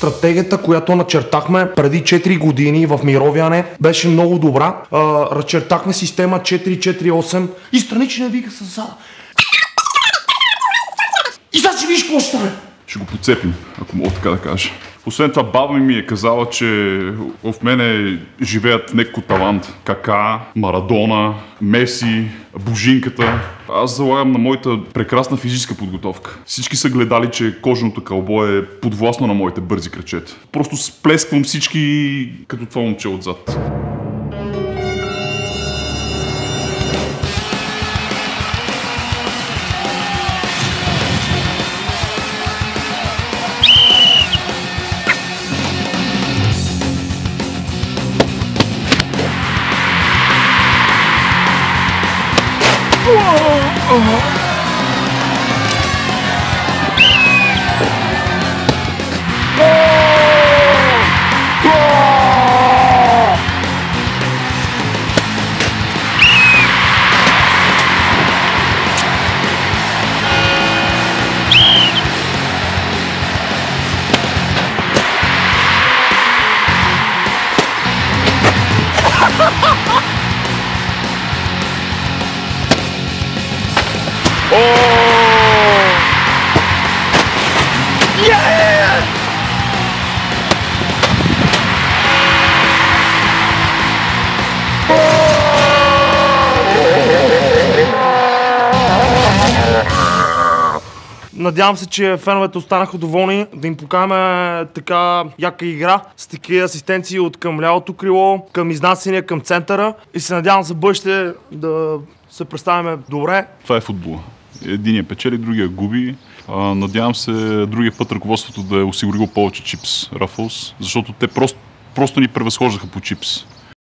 Стратегията, която начертахме преди 4 години в Мировяне, беше много добра. Разчертахме система 4-4-8 и страничен вика с зала. И сега си виж какво ще стане. Ще го подцепим, ако мога така да кажа. Освен това, баба ми е казала, че в мене живеят некко талант. Кака, Марадона, Меси, Божинката. Аз залагам на моята прекрасна физическа подготовка. Всички са гледали, че кожаното кълбо е подвластно на моите бързи крачета. Просто сплесквам всички като това момче отзад. Надявам се, че феновете останаха доволни, да им покажем така яка игра с такива асистенции от към лявото крило, към изнасяния, към центъра и се надявам за бъдеще да се представяме добре. Това е футбола. Единия печели, другия губи. Надявам се другия път ръководството да е осигурило повече чипс Ruffles, защото те просто ни превъзхождаха по чипс.